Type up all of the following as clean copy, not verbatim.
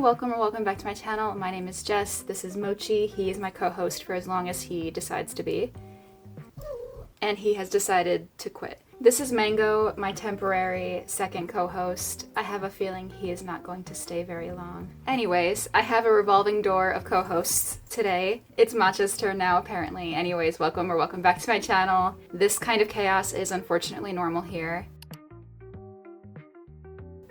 welcome or welcome back to my channel. My name is Jess. This is Mochi. He is my co-host for as long as he decides to be. And he has decided to quit. This is Mango, my temporary second co-host. I have a feeling he is not going to stay very long. Anyways, I have a revolving door of co-hosts today. It's Matcha's turn now, apparently. Anyways, welcome or welcome back to my channel. This kind of chaos is unfortunately normal here.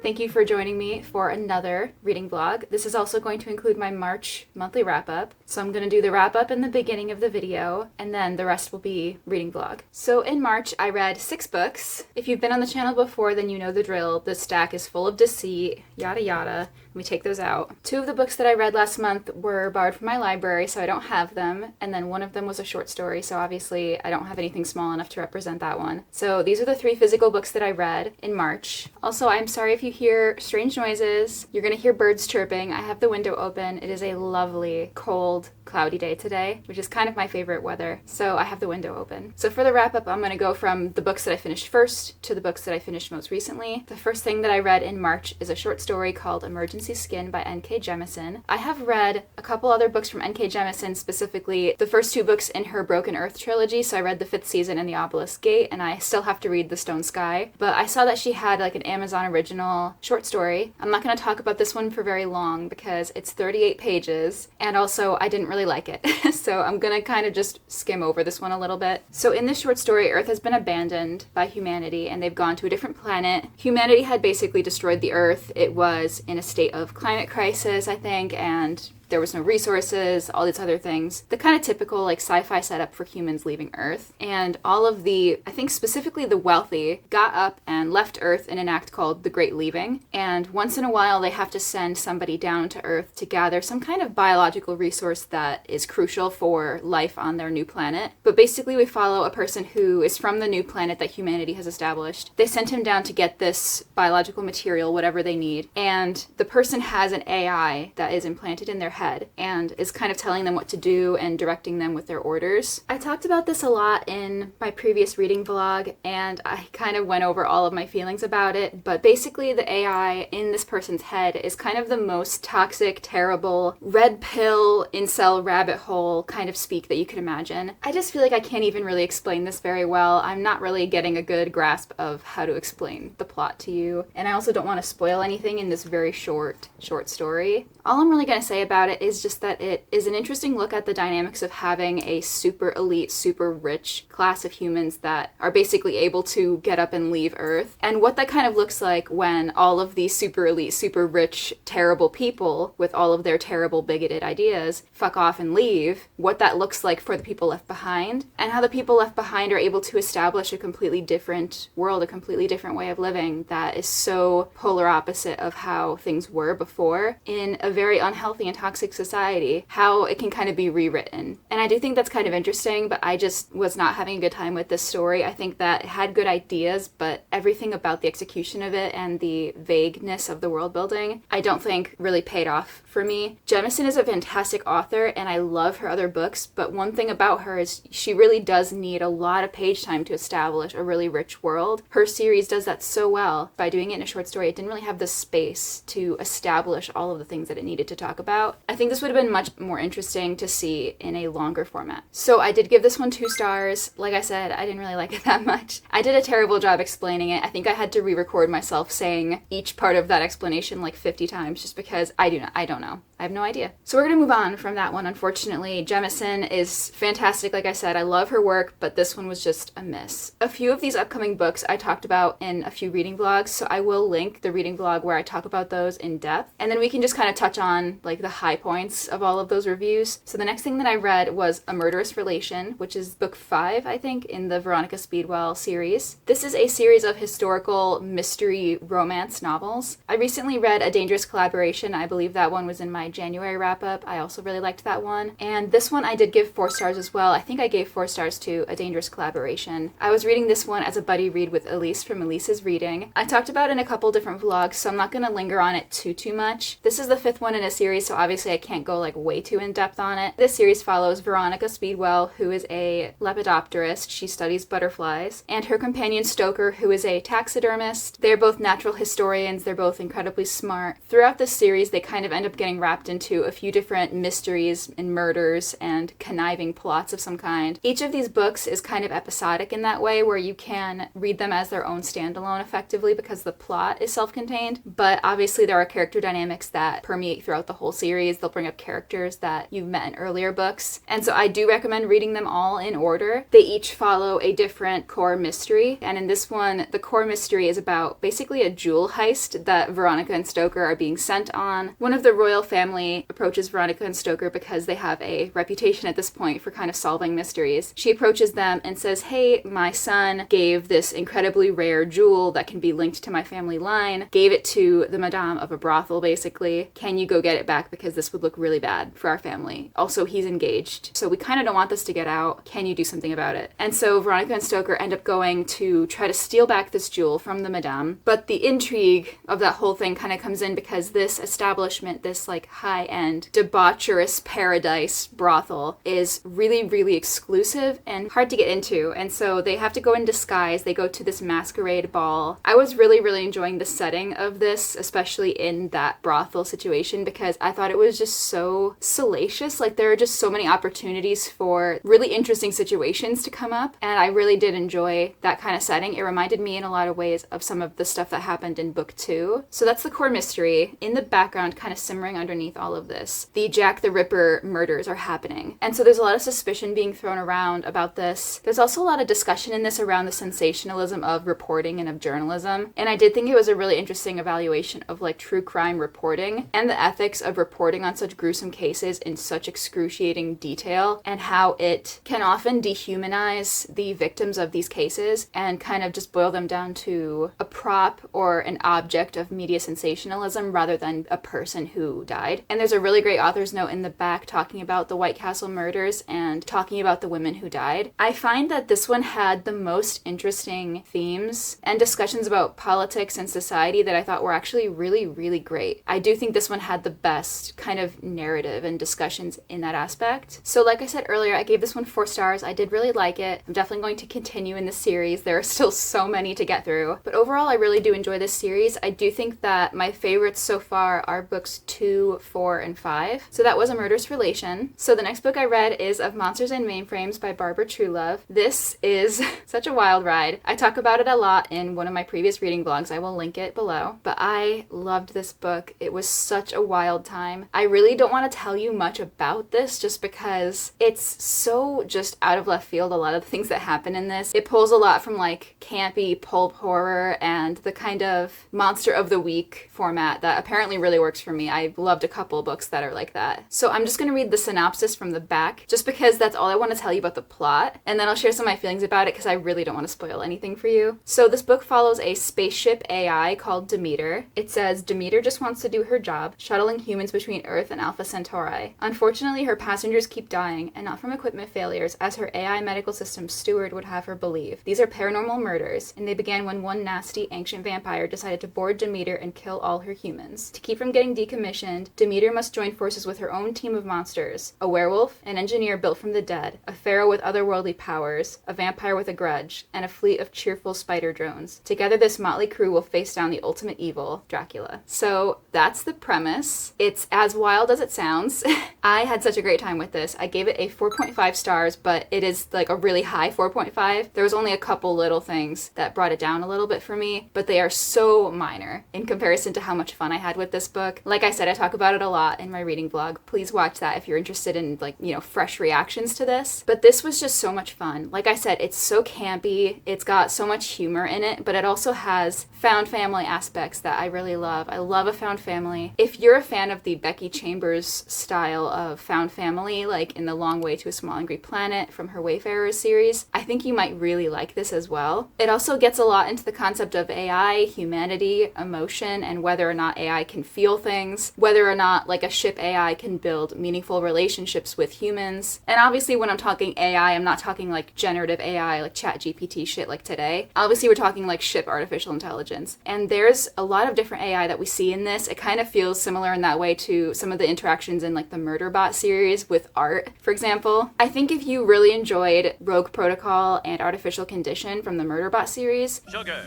Thank you for joining me for another reading vlog. This is also going to include my March monthly wrap-up. So I'm going to do the wrap-up in the beginning of the video, and then the rest will be reading vlog. So in March, I read 6 books. If you've been on the channel before, then you know the drill. The stack is full of deceit, yada yada. Let me take those out. 2 of the books that I read last month were borrowed from my library, so I don't have them. And then one of them was a short story, so obviously I don't have anything small enough to represent that one. So these are the 3 physical books that I read in March. Also, I'm sorry if you hear strange noises. You're gonna hear birds chirping. I have the window open. It is a lovely, cold, cloudy day today, which is kind of my favorite weather. So I have the window open. So for the wrap up, I'm gonna go from the books that I finished first to the books that I finished most recently. The first thing that I read in March is a short story called Emergency Skin by N.K. Jemisin. I have read a couple other books from N.K. Jemisin, specifically the first 2 books in her Broken Earth trilogy. So I read The Fifth Season and The Obelisk Gate, and I still have to read The Stone Sky. But I saw that she had like an Amazon original short story. I'm not going to talk about this one for very long because it's 38 pages, and also I didn't really like it. So I'm going to kind of just skim over this one a little bit. So in this short story, Earth has been abandoned by humanity and they've gone to a different planet. Humanity had basically destroyed the Earth. It was in a state of climate crisis, I think, and there was no resources, all these other things. The kind of typical like sci-fi setup for humans leaving Earth. And all of the, I think specifically the wealthy, got up and left Earth in an act called the Great Leaving. And once in a while they have to send somebody down to Earth to gather some kind of biological resource that is crucial for life on their new planet. But basically we follow a person who is from the new planet that humanity has established. They sent him down to get this biological material, whatever they need. And the person has an AI that is implanted in their head and is kind of telling them what to do and directing them with their orders. I talked about this a lot in my previous reading vlog, and I kind of went over all of my feelings about it, but basically the AI in this person's head is kind of the most toxic, terrible, red pill, incel rabbit hole kind of speak that you could imagine. I just feel like I can't even really explain this very well. I'm not really getting a good grasp of how to explain the plot to you, and I also don't want to spoil anything in this very short story. All I'm really going to say about it is just that it is an interesting look at the dynamics of having a super elite, super rich class of humans that are basically able to get up and leave Earth, and what that kind of looks like when all of these super elite, super rich, terrible people with all of their terrible bigoted ideas fuck off and leave, what that looks like for the people left behind, and how the people left behind are able to establish a completely different world, a completely different way of living that is so polar opposite of how things were before in a very unhealthy and toxic society, how it can kind of be rewritten. And I do think that's kind of interesting, but I just was not having a good time with this story. I think that it had good ideas, but everything about the execution of it and the vagueness of the world building, I don't think really paid off for me. Jemisin is a fantastic author and I love her other books, but one thing about her is she really does need a lot of page time to establish a really rich world. Her series does that so well. By doing it in a short story, it didn't really have the space to establish all of the things that it needed to talk about. I think this would have been much more interesting to see in a longer format. So I did give this one 2 stars. Like I said, I didn't really like it that much. I did a terrible job explaining it. I think I had to re-record myself saying each part of that explanation like 50 times just because I don't know. I have no idea. So we're gonna move on from that one, unfortunately. Jemisin is fantastic, like I said. I love her work, but this one was just a miss. A few of these upcoming books I talked about in a few reading vlogs, so I will link the reading vlog where I talk about those in depth. And then we can just kind of touch on like the high points of all of those reviews. So the next thing that I read was A Murderous Relation, which is book 5, I think, in the Veronica Speedwell series. This is a series of historical mystery romance novels. I recently read A Dangerous Collaboration. I believe that one was in my January wrap-up. I also really liked that one. And this one I did give 4 stars as well. I think I gave 4 stars to A Dangerous Collaboration. I was reading this one as a buddy read with Elise from Elise's Reading. I talked about it in a couple different vlogs, so I'm not going to linger on it too much. This is the 5th one in a series, so obviously obviously I can't go like way too in depth on it. This series follows Veronica Speedwell, who is a lepidopterist. She studies butterflies, and her companion Stoker, who is a taxidermist. They're both natural historians. They're both incredibly smart. Throughout this series, they kind of end up getting wrapped into a few different mysteries and murders and conniving plots of some kind. Each of these books is kind of episodic in that way, where you can read them as their own standalone effectively because the plot is self-contained, but obviously there are character dynamics that permeate throughout the whole series. They'll bring up characters that you've met in earlier books, and so I do recommend reading them all in order. They each follow a different core mystery, and in this one, the core mystery is about basically a jewel heist that Veronica and Stoker are being sent on. One of the royal family approaches Veronica and Stoker because they have a reputation at this point for kind of solving mysteries. She approaches them and says, hey, my son gave this incredibly rare jewel that can be linked to my family line, gave it to the madame of a brothel basically. Can you go get it back because this would look really bad for our family? Also, he's engaged, so we kind of don't want this to get out. Can you do something about it? And so Veronica and Stoker end up going to try to steal back this jewel from the madame, but the intrigue of that whole thing kind of comes in because this establishment, this like high-end debaucherous paradise brothel, is really, really exclusive and hard to get into, and so they have to go in disguise. They go to this masquerade ball. I was really, really enjoying the setting of this, especially in that brothel situation, because I thought it was just so salacious. Like, there are just so many opportunities for really interesting situations to come up, and I really did enjoy that kind of setting. It reminded me in a lot of ways of some of the stuff that happened in book 2. So that's the core mystery. In the background, kind of simmering underneath all of this, the Jack the Ripper murders are happening, and so there's a lot of suspicion being thrown around about this. There's also a lot of discussion in this around the sensationalism of reporting and of journalism, and I did think it was a really interesting evaluation of like true crime reporting and the ethics of reporting on such gruesome cases in such excruciating detail, and how it can often dehumanize the victims of these cases and kind of just boil them down to a prop or an object of media sensationalism rather than a person who died. And there's a really great author's note in the back talking about the White Castle murders and talking about the women who died. I find that this one had the most interesting themes and discussions about politics and society that I thought were actually really, really great. I do think this one had the best kind of narrative and discussions in that aspect. So like I said earlier, I gave this one 4 stars. I did really like it. I'm definitely going to continue in this series. There are still so many to get through. But overall, I really do enjoy this series. I do think that my favorites so far are books 2, 4, and 5. So that was A Murderous Relation. So the next book I read is Of Monsters and Mainframes by Barbara Truelove. This is such a wild ride. I talk about it a lot in one of my previous reading vlogs. I will link it below. But I loved this book. It was such a wild time. I really don't want to tell you much about this just because it's so just out of left field, a lot of the things that happen in this. It pulls a lot from like campy pulp horror and the kind of monster of the week format that apparently really works for me. I loved a couple books that are like that. So I'm just going to read the synopsis from the back just because that's all I want to tell you about the plot, and then I'll share some of my feelings about it because I really don't want to spoil anything for you. So this book follows a spaceship AI called Demeter. It says Demeter just wants to do her job, shuttling humans between Earth and Alpha Centauri. Unfortunately, her passengers keep dying, and not from equipment failures, as her AI medical system steward would have her believe. These are paranormal murders, and they began when one nasty, ancient vampire decided to board Demeter and kill all her humans. To keep from getting decommissioned, Demeter must join forces with her own team of monsters: a werewolf, an engineer built from the dead, a pharaoh with otherworldly powers, a vampire with a grudge, and a fleet of cheerful spider drones. Together, this motley crew will face down the ultimate evil, Dracula. So that's the premise. It's as wild as it sounds. I had such a great time with this. I gave it a 4.5 stars, but it is like a really high 4.5. There was only a couple little things that brought it down a little bit for me, but they are so minor in comparison to how much fun I had with this book. Like I said, I talk about it a lot in my reading vlog. Please watch that if you're interested in like, you know, fresh reactions to this. But this was just so much fun. Like I said, it's so campy. It's got so much humor in it, but it also has found family aspects that I really love. I love a found family. If you're a fan of the Becky Chambers style of found family, like in The Long Way to a Small Angry Planet from her Wayfarers series, I think you might really like this as well. It also gets a lot into the concept of AI, humanity, emotion, and whether or not AI can feel things, whether or not like a ship AI can build meaningful relationships with humans. And obviously when I'm talking AI, I'm not talking like generative AI, like ChatGPT shit like today. Obviously we're talking like ship artificial intelligence. intelligence. And there's a lot of different AI that we see in this. It kind of feels similar in that way to some of the interactions in like the Murderbot series with art, for example. I think if you really enjoyed Rogue Protocol and Artificial Condition from the Murderbot series, sugar,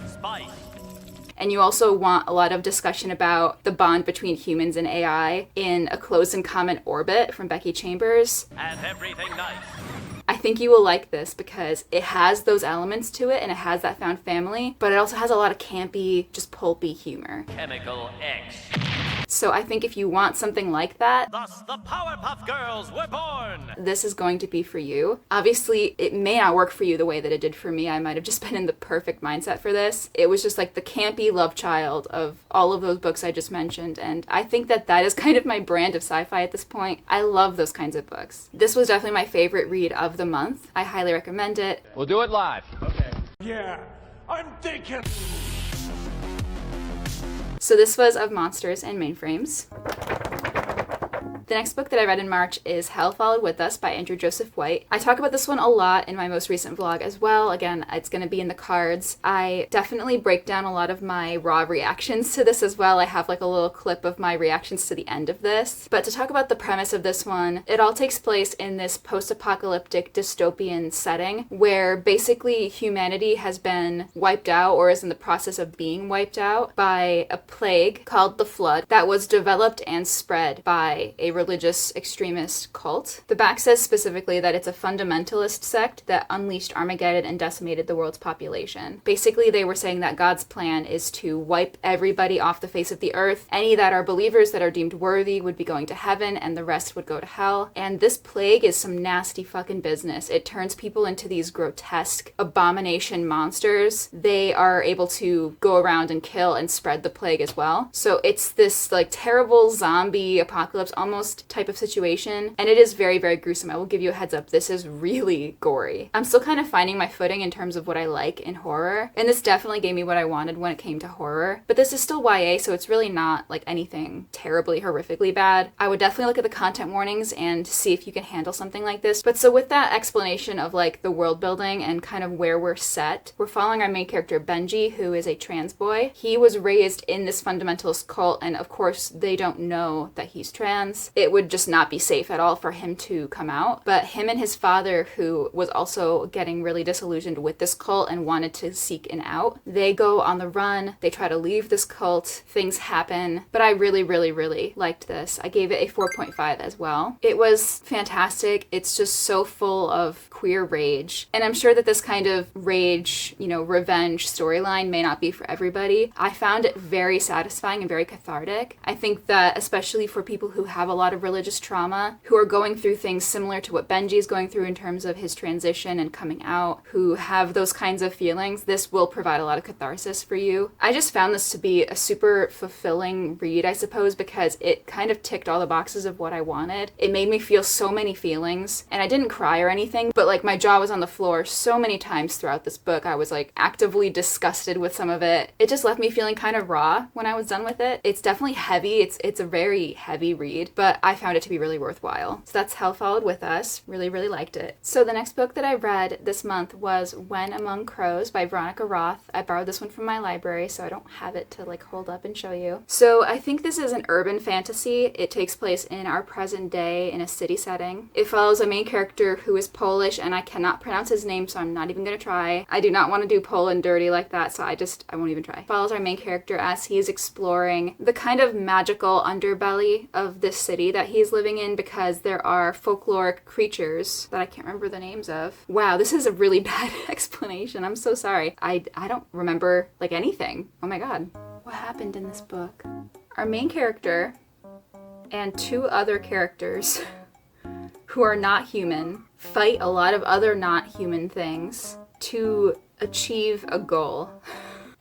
spice, and you also want a lot of discussion about the bond between humans and AI in A Closed and Common Orbit from Becky Chambers, and everything nice. I think you will like this because it has those elements to it and it has that found family, but it also has a lot of campy, just pulpy humor. Chemical X. So I think if you want something like that, Thus the Powerpuff Girls were born! this is going to be for you. Obviously, it may not work for you the way that it did for me. I might have just been in the perfect mindset for this. It was just like the campy love child of all of those books I just mentioned, and I think that that is kind of my brand of sci-fi at this point. I love those kinds of books. This was definitely my favorite read of the month. I highly recommend it. We'll do it live. Okay. Yeah, I'm thinking. So this was of Monsters and Mainframes. The next book that I read in March is Hell Followed With Us by Andrew Joseph White. I talk about this one a lot in my most recent vlog as well. Again, it's going to be in the cards. I definitely break down a lot of my raw reactions to this as well. I have like a little clip of my reactions to the end of this. But to talk about the premise of this one, it all takes place in this post-apocalyptic dystopian setting where basically humanity has been wiped out or is in the process of being wiped out by a plague called the Flood that was developed and spread by a religious extremist cult. The back says specifically that it's a fundamentalist sect that unleashed Armageddon and decimated the world's population. Basically, they were saying that God's plan is to wipe everybody off the face of the earth. Any that are believers that are deemed worthy would be going to heaven and the rest would go to hell. And this plague is some nasty fucking business. It turns people into these grotesque abomination monsters. They are able to go around and kill and spread the plague as well. So it's this like terrible zombie apocalypse almost type of situation, and it is very, very gruesome. I will give you a heads up, this is really gory. I'm still kind of finding my footing in terms of what I like in horror, and this definitely gave me what I wanted when it came to horror, but this is still YA, so it's really not like anything terribly horrifically bad. I would definitely look at the content warnings and see if you can handle something like this. But so with that explanation of like the world building and kind of where we're set, we're following our main character Benji, who is a trans boy. He was raised in this fundamentalist cult, and of course they don't know that he's trans. It would just not be safe at all for him to come out. But him and his father, who was also getting really disillusioned with this cult and wanted to seek an out, they go on the run. They try to leave this cult. Things happen. But I really, really, really liked this. I gave it a 4.5 as well. It was fantastic. It's just so full of queer rage. And I'm sure that this kind of rage, you know, revenge storyline may not be for everybody. I found it very satisfying and very cathartic. I think that especially for people who have a lot of religious trauma, who are going through things similar to what Benji is going through in terms of his transition and coming out, who have those kinds of feelings, this will provide a lot of catharsis for you. I just found this to be a super fulfilling read, I suppose, because it kind of ticked all the boxes of what I wanted. It made me feel so many feelings, and I didn't cry or anything, but like my jaw was on the floor so many times throughout this book. I was like actively disgusted with some of it. It just left me feeling kind of raw when I was done with it. It's definitely heavy. It's a very heavy read, but I found it to be really worthwhile. So that's Hell Followed With Us. Really, really liked it. So the next book that I read this month was When Among Crows by Veronica Roth. I borrowed this one from my library, so I don't have it to like hold up and show you. So I think this is an urban fantasy. It takes place in our present day in a city setting. It follows a main character who is Polish, and I cannot pronounce his name, so I'm not even gonna try. I do not want to do Poland dirty like that, so I won't even try. It follows our main character as he is exploring the kind of magical underbelly of this city that he's living in, because there are folkloric creatures that I can't remember the names of. Wow, this is a really bad explanation. I'm so sorry. I don't remember like anything. Oh my god. What happened in this book? Our main character and two other characters who are not human fight a lot of other not human things to achieve a goal.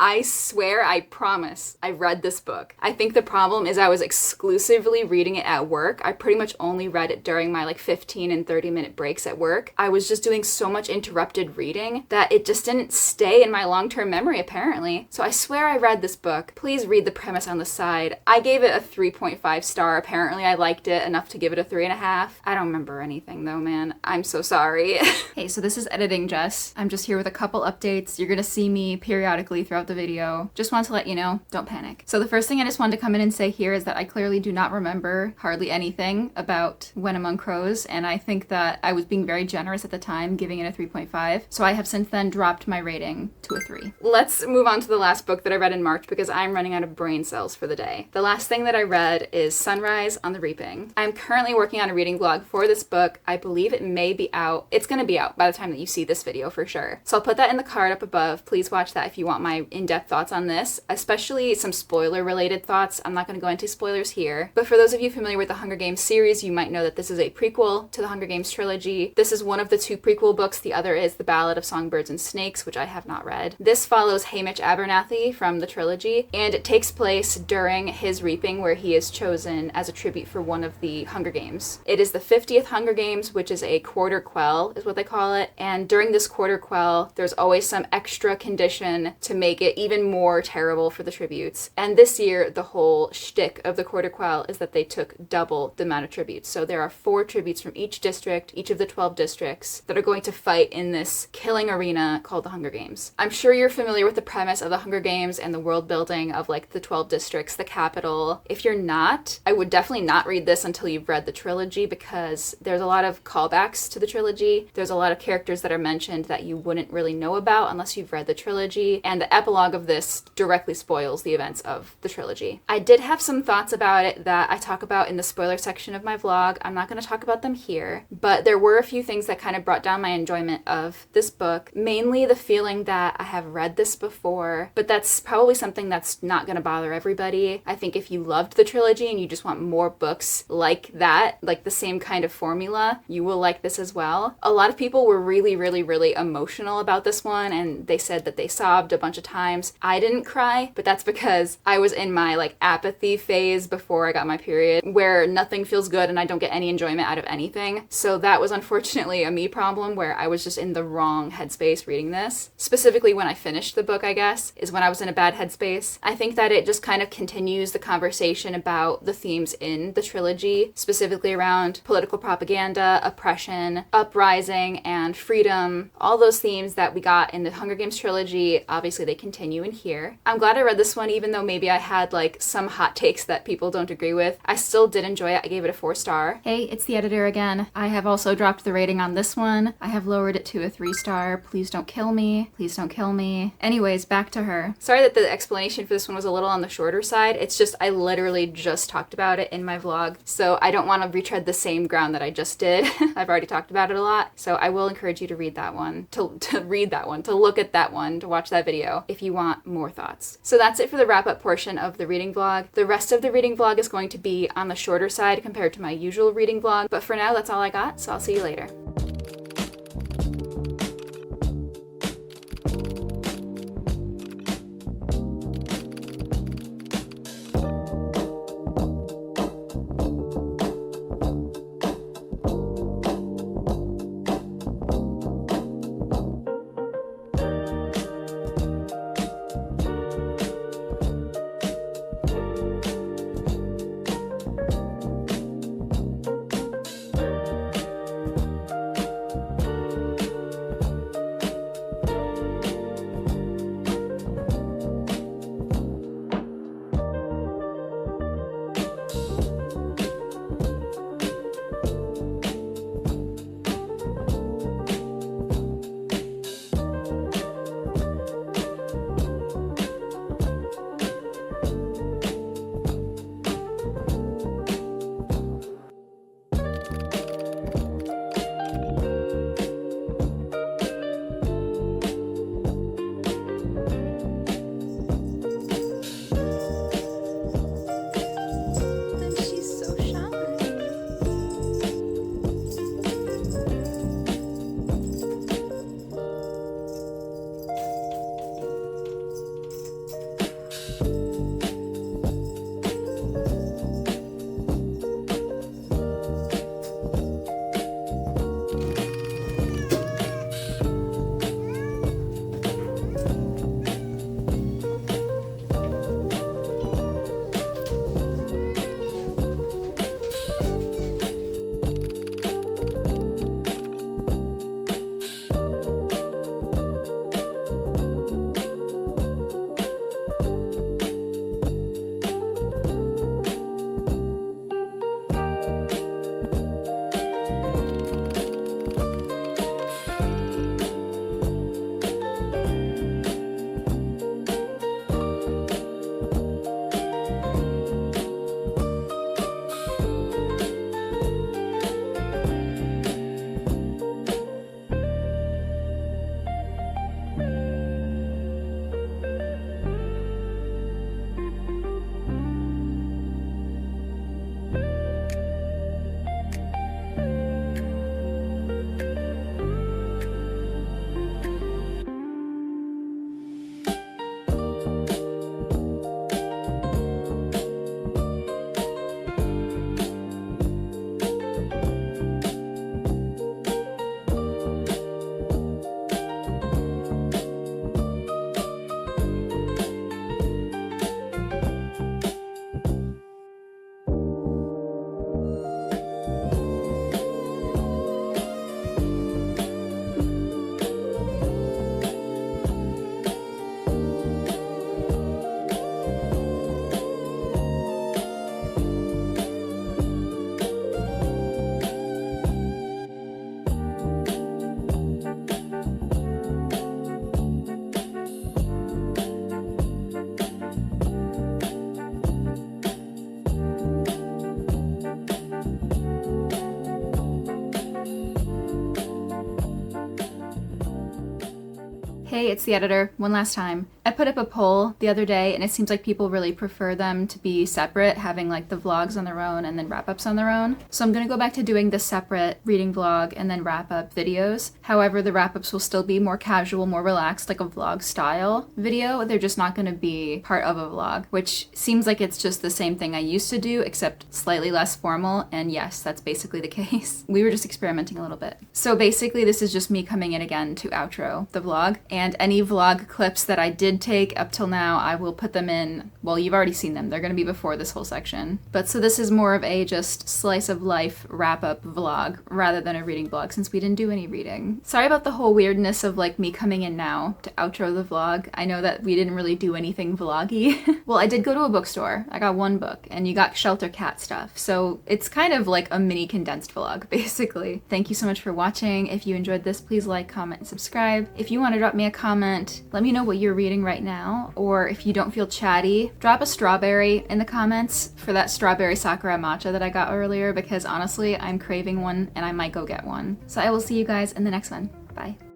I swear, I promise, I read this book. I think the problem is I was exclusively reading it at work. I pretty much only read it during my like 15 and 30-minute breaks at work. I was just doing so much interrupted reading that it just didn't stay in my long-term memory, apparently. So I swear I read this book. Please read the premise on the side. I gave it a 3.5 star. Apparently I liked it enough to give it a 3.5. I don't remember anything though, man. I'm so sorry. Hey, so this is Editing Jess. I'm just here with a couple updates. You're gonna see me periodically throughout the video. Just want to let you know, don't panic. So the first thing I just wanted to come in and say here is that I clearly do not remember hardly anything about When Among Crows, and I think that I was being very generous at the time, giving it a 3.5. So I have since then dropped my rating to a 3. Let's move on to the last book that I read in March because I'm running out of brain cells for the day. The last thing that I read is Sunrise on the Reaping. I'm currently working on a reading vlog for this book. I believe it may be out. It's going to be out by the time that you see this video for sure. So I'll put that in the card up above. Please watch that if you want my in-depth thoughts on this, especially some spoiler related thoughts. I'm not going to go into spoilers here, but for those of you familiar with the Hunger Games series, you might know that this is a prequel to the Hunger Games trilogy. This is one of the 2 prequel books. The other is The Ballad of Songbirds and Snakes, which I have not read. This follows Haymitch Abernathy from the trilogy, and it takes place during his reaping where he is chosen as a tribute for one of the Hunger Games. It is the 50th Hunger Games, which is a quarter quell, is what they call it. And during this quarter quell, there's always some extra condition to make it even more terrible for the tributes. And this year, the whole shtick of the quarter quell is that they took double the amount of tributes. So there are 4 tributes from each district, each of the 12 districts, that are going to fight in this killing arena called the Hunger Games. I'm sure you're familiar with the premise of the Hunger Games and the world building of like the 12 districts, the capital. If you're not, I would definitely not read this until you've read the trilogy because there's a lot of callbacks to the trilogy. There's a lot of characters that are mentioned that you wouldn't really know about unless you've read the trilogy, and the epilogue of this directly spoils the events of the trilogy. I did have some thoughts about it that I talk about in the spoiler section of my vlog. I'm not going to talk about them here, but there were a few things that kind of brought down my enjoyment of this book, mainly the feeling that I have read this before, but that's probably something that's not going to bother everybody. I think if you loved the trilogy and you just want more books like that, like the same kind of formula, you will like this as well. A lot of people were really, really, really emotional about this one, and they said that they sobbed a bunch of times. I didn't cry, but that's because I was in my like apathy phase before I got my period, where nothing feels good and I don't get any enjoyment out of anything. So that was unfortunately a me problem where I was just in the wrong headspace reading this. Specifically when I finished the book, I guess, is when I was in a bad headspace. I think that it just kind of continues the conversation about the themes in the trilogy, specifically around political propaganda, oppression, uprising, and freedom. All those themes that we got in the Hunger Games trilogy, obviously they continue in here. I'm glad I read this one, even though maybe I had like some hot takes that people don't agree with. I still did enjoy it. I gave it a 4-star. Hey, it's the editor again. I have also dropped the rating on this one. I have lowered it to a 3-star. Please don't kill me. Please don't kill me. Anyways, back to her. Sorry that the explanation for this one was a little on the shorter side. It's just I literally just talked about it in my vlog, so I don't want to retread the same ground that I just did. I've already talked about it a lot, so I will encourage you to read that one, to read that one, to look at that one, to watch that video if you want more thoughts. So that's it for the wrap-up portion of the reading vlog. The rest of the reading vlog is going to be on the shorter side compared to my usual reading vlog, but for now that's all I got, so I'll see you later. Hey, it's the editor. One last time. I put up a poll the other day and it seems like people really prefer them to be separate, having like the vlogs on their own and then wrap-ups on their own. So I'm gonna go back to doing the separate reading vlog and then wrap-up videos. However, the wrap-ups will still be more casual, more relaxed, like a vlog style video. They're just not gonna be part of a vlog, which seems like it's just the same thing I used to do, except slightly less formal. And yes, that's basically the case. We were just experimenting a little bit. So basically this is just me coming in again to outro the vlog, and any vlog clips that I did take up till now, I will put them in. Well, you've already seen them. They're going to be before this whole section. But so this is more of a just slice of life wrap-up vlog rather than a reading vlog, since we didn't do any reading. Sorry about the whole weirdness of like me coming in now to outro the vlog. I know that we didn't really do anything vloggy. Well, I did go to a bookstore. I got one book and you got shelter cat stuff. So it's kind of like a mini condensed vlog, basically. Thank you so much for watching. If you enjoyed this, please like, comment, and subscribe. If you want to drop me a comment, let me know what you're reading right now, or if you don't feel chatty, drop a strawberry in the comments for that strawberry sakura matcha that I got earlier, because honestly, I'm craving one and I might go get one. So I will see you guys in the next one. Bye.